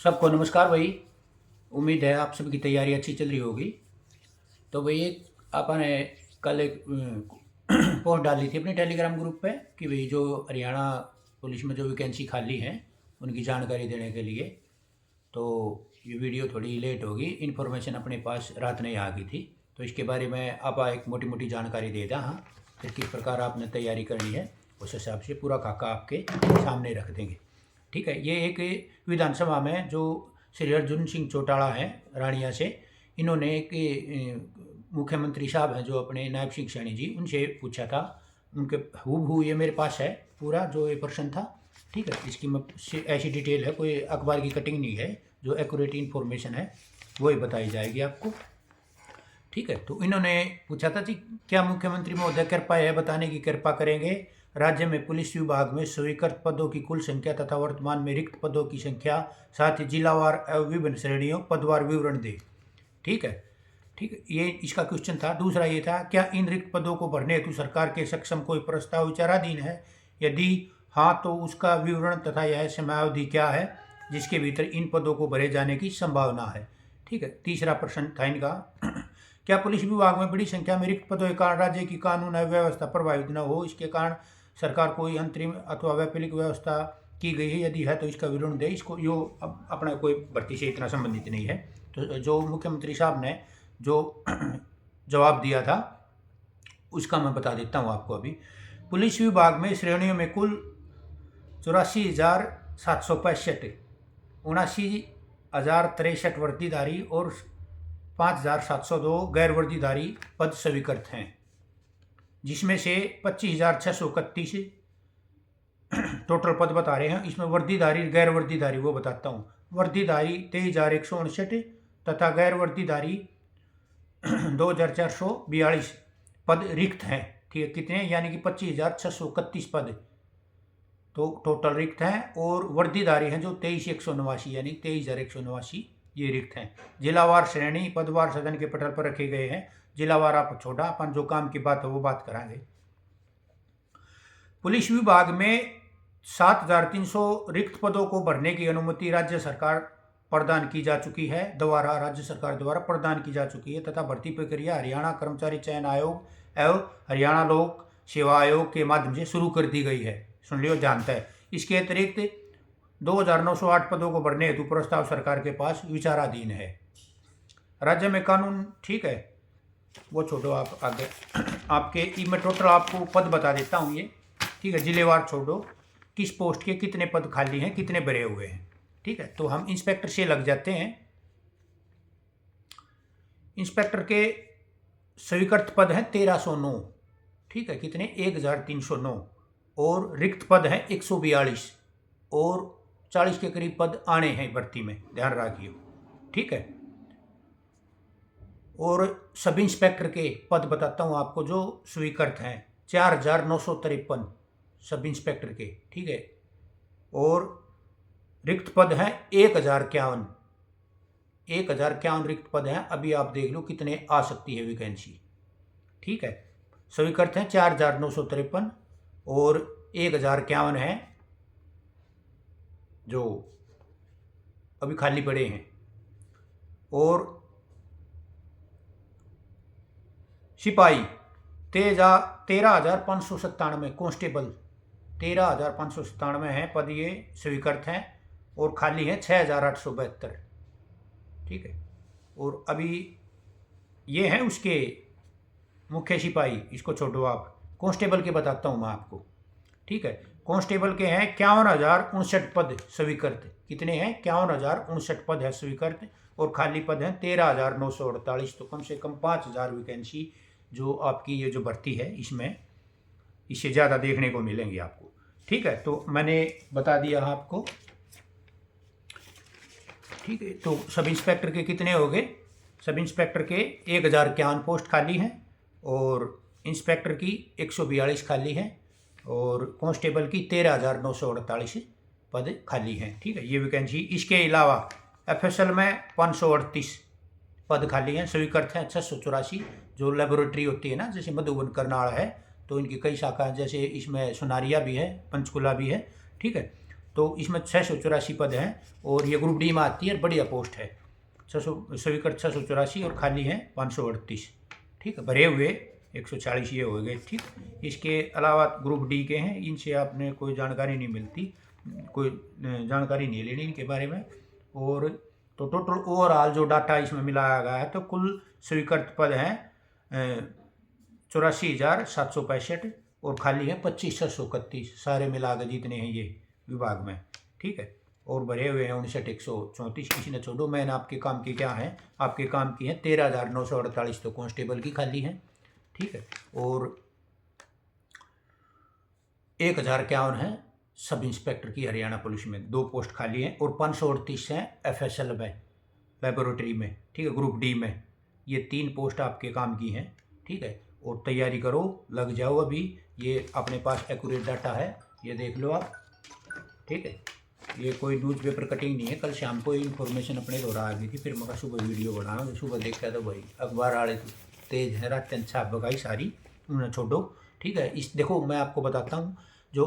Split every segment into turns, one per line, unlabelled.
सबको नमस्कार भाई। उम्मीद है आप सबकी तैयारी अच्छी चल रही होगी। तो भाई एक आपने कल एक पोस्ट डाली थी अपने टेलीग्राम ग्रुप पे कि भाई जो हरियाणा पुलिस में जो वैकेंसी खाली हैं उनकी जानकारी देने के लिए। तो ये वीडियो थोड़ी लेट होगी, इन्फॉर्मेशन अपने पास रात नहीं आ गई थी, तो इसके बारे में आप एक मोटी मोटी जानकारी दे दें। हाँ, फिर किस प्रकार आपने तैयारी करनी है उस हिसाब से पूरा खाका आपके सामने रख देंगे। ठीक है। ये एक विधानसभा में जो श्री अर्जुन सिंह चौटाला हैं रानिया से, इन्होंने एक मुख्यमंत्री साहब हैं जो अपने नायब सिंह सैनी जी, उनसे पूछा था। उनके हूबहू ये मेरे पास है पूरा जो ये प्रश्न था। ठीक है। इसकी ऐसी डिटेल है, कोई अखबार की कटिंग नहीं है, जो एक्यूरेट इन्फॉर्मेशन है वही बताई जाएगी आपको। ठीक है। तो इन्होंने पूछा था कि क्या मुख्यमंत्री महोदय कृपा है बताने की कृपा करेंगे, राज्य में पुलिस विभाग में स्वीकृत पदों की कुल संख्या तथा वर्तमान में रिक्त पदों की संख्या, साथ ही जिलावार एवं विभिन्न श्रेणियों पदवार विवरण दे। ठीक है। ठीक है, ये इसका क्वेश्चन था। दूसरा ये था, क्या इन रिक्त पदों को भरने हेतु सरकार के सक्षम कोई प्रस्ताव विचाराधीन है, यदि हाँ तो उसका विवरण तथा यह समयावधि क्या है जिसके भीतर इन पदों को भरे जाने की संभावना है। ठीक है। तीसरा प्रश्न था इनका, क्या पुलिस विभाग में बड़ी संख्या में रिक्त पदों के कारण राज्य की कानून व्यवस्था प्रभावित न हो, इसके कारण सरकार कोई अंतरिम अथवा वैकल्पिक व्यवस्था की गई है, यदि है तो इसका विवरण दे। इसको यो अपना कोई भर्ती से इतना संबंधित नहीं है। तो जो मुख्यमंत्री साहब ने जो जवाब दिया था उसका मैं बता देता हूँ आपको अभी। पुलिस विभाग में श्रेणियों में कुल 84,765, 79,063 वर्दीधारी और 5,702 गैर वर्दीधारी पद स्वीकृत हैं, जिसमें से 25,631 टोटल पद बता रहे हैं। इसमें वर्दीधारी गैर वर्दीधारी वो बताता हूँ। वर्दीधारी 23,159 तथा गैर वर्दीधारी 2,442 पद रिक्त हैं। ठीक है। कितने, यानी कि 25,631 पद तो टोटल रिक्त हैं, और वर्दीधारी हैं जो 23,189 यानी 23,189 ये रिक्त हैं। जिलावार श्रेणी पदवार सदन के पटल पर रखे गए हैं। जिलावार आप छोटा, अपन जो काम की बात है वो बात करांगे। पुलिस विभाग में 7,300 रिक्त पदों को भरने की अनुमति राज्य सरकार प्रदान की जा चुकी है, राज्य सरकार द्वारा प्रदान की जा चुकी है, तथा भर्ती प्रक्रिया हरियाणा कर्मचारी चयन आयोग एवं हरियाणा लोक सेवा आयोग के माध्यम से शुरू कर दी गई है। सुन लियो, जानता है। इसके अतिरिक्त 2,908 पदों को भरने हेतु प्रस्ताव सरकार के पास विचाराधीन है। राज्य में कानून, ठीक है वो छोड़ो, आप आगे आपके मैं टोटल आपको पद बता देता हूँ ये। ठीक है। जिलेवार छोड़ो, किस पोस्ट के कितने पद खाली हैं, कितने भरे हुए हैं। ठीक है। तो हम इंस्पेक्टर से लग जाते हैं। इंस्पेक्टर के स्वीकृत पद हैं 1,309। ठीक है। कितने, 1,309, और रिक्त पद हैं 142, और 40 के करीब पद आने हैं भर्ती में, ध्यान रखिए। ठीक है। और सब इंस्पेक्टर के पद बताता हूँ आपको जो स्वीकृत हैं, 4,953 सब इंस्पेक्टर के। ठीक है। और रिक्त पद हैं 1,051, 1,051 रिक्त पद हैं। अभी आप देख लो कितने आ सकती है वैकेंसी। ठीक है। स्वीकृत हैं 4,953 और 1,051 हैं जो अभी खाली पड़े हैं। और सिपाही 13,597 कांस्टेबल 13,597 हैं पद, ये स्वीकृत हैं, और खाली हैं 6,872। ठीक है। और अभी ये हैं उसके मुख्य सिपाही, इसको छोड़ो आप, कांस्टेबल के बताता हूँ मैं आपको। ठीक है। कांस्टेबल के हैं 51,059 पद स्वीकृत। कितने हैं, 51,059 पद है स्वीकृत, और खाली पद हैं 13,948। तो कम से कम 5,000 वैकेंसी जो आपकी ये जो भर्ती है इसमें इससे ज़्यादा देखने को मिलेंगी आपको। ठीक है। तो मैंने बता दिया आपको। ठीक है। तो सब इंस्पेक्टर के कितने हो गए, सब इंस्पेक्टर के 1,051 पोस्ट खाली हैं, और इंस्पेक्टर की 142 खाली हैं, और कांस्टेबल की 13,948 पद खाली हैं। ठीक है। ये वैकेंसी। इसके अलावा एफएसएल में 538 पद खाली हैं, स्वीकृत हैं 684। जो लेबोरेटरी होती है ना, जैसे मधुबन करनाल है, तो इनकी कई शाखा हैं, जैसे इसमें सुनारिया भी है, पंचकुला भी है। ठीक है। तो इसमें 684 पद हैं और ये ग्रुप डी में आती है, बढ़िया पोस्ट है। 684 और खाली हैं 538। ठीक है, भरे हुए 140 ये हो गए। ठीक, इसके अलावा ग्रुप डी के हैं, इनसे आपने कोई जानकारी नहीं मिलती, कोई जानकारी नहीं लेनी इनके बारे में। और तो टोटल ओवरऑल जो डाटा इसमें मिलाया गया है, तो कुल स्वीकृत पद हैं 84,765 और खाली है 25,631, सारे मिला के जितने हैं ये विभाग में। ठीक है, और भरे हुए हैं 59,134। किसी ने छोड़ो, मैंने आपके काम की क्या है, आपके काम की है 13,948 तो कांस्टेबल की खाली है। ठीक है, और 1,051 है सब इंस्पेक्टर की हरियाणा पुलिस में, 2 पोस्ट खाली हैं। और 538 हैं FSL में, लेबोरेटरी में। ठीक है, ग्रुप डी में ये 3 पोस्ट आपके काम की हैं। ठीक है, और तैयारी करो, लग जाओ अभी। ये अपने पास एक्यूरेट डाटा है, ये देख लो आप। ठीक है, ये कोई न्यूज़पेपर कटिंग नहीं है। कल शाम को इन्फॉर्मेशन अपने द्वारा आ गई थी, फिर मैं सुबह वीडियो बनाना, तो सुबह देखा तो भाई अखबार आड़े तेज है, रात छाप बगाई सारी, उन्हें छोड़ो। ठीक है, इस देखो मैं आपको बताता हूँ, जो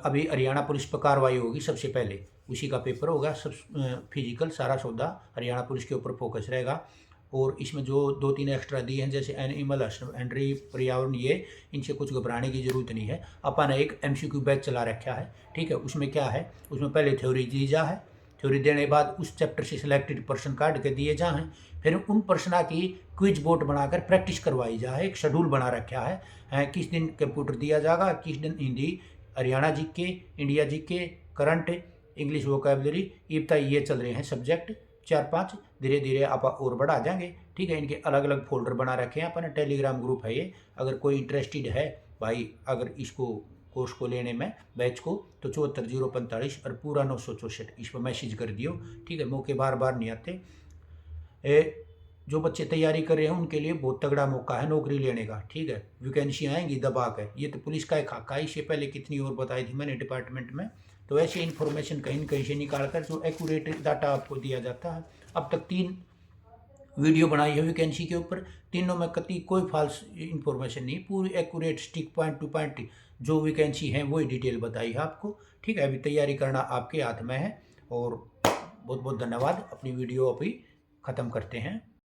अभी हरियाणा पुलिस पर कार्रवाई होगी सबसे पहले, उसी का पेपर होगा। सब फिजिकल सारा सौदा हरियाणा पुलिस के ऊपर फोकस रहेगा। और इसमें जो 2-3 एक्स्ट्रा दिए हैं, जैसे एनिमल हस्बेंड्री, पर्यावरण, ये इनसे कुछ घबराने की ज़रूरत नहीं है। अपन ने एक MCQ बैच चला रखा है। ठीक है, उसमें क्या है, उसमें पहले थ्योरी दी जा है, थ्योरी देने के बाद उस चैप्टर से सिलेक्टेड पर्सन काट के दिए जा हैं, फिर उन पर्सना की क्विज बोर्ड बनाकर प्रैक्टिस करवाई जा है। एक शेड्यूल बना रखा है, किस दिन कंप्यूटर दिया जाएगा, किस दिन Hindi, Haryana GK, India GK, current, English vocabulary, ये चल रहे हैं सब्जेक्ट 4-5। धीरे धीरे आप और बढ़ा जाएंगे। ठीक है, इनके अलग अलग फोल्डर बना रखे हैं अपन, टेलीग्राम ग्रुप है ये। अगर कोई इंटरेस्टेड है भाई, अगर इसको कोर्स को लेने में, बैच को, तो 74,045 और पूरा 964 इस पर मैसेज कर दियो। ठीक है, मौके बार बार नहीं आते। जो बच्चे तैयारी कर रहे हैं उनके लिए बहुत तगड़ा मौका है नौकरी लेने का। ठीक है, वैकेंसी आएंगी दबा कर। ये तो पुलिस का एक खाका है, इससे पहले कितनी और बताई थी मैंने डिपार्टमेंट में। तो ऐसे इन्फॉर्मेशन कहीं न कहीं से निकाल कर जो एक्यूरेट डाटा आपको दिया जाता है। अब तक 3 वीडियो बनाई है वैकेंसी के ऊपर, तीनों में कतई कोई फॉल्स इन्फॉर्मेशन नहीं, पूरी accurate stick point two point जो वैकेंसी है वही डिटेल बताई है आपको। ठीक है, अभी तैयारी करना आपके हाथ में है। और बहुत बहुत धन्यवाद। अपनी वीडियो अभी ख़त्म करते हैं।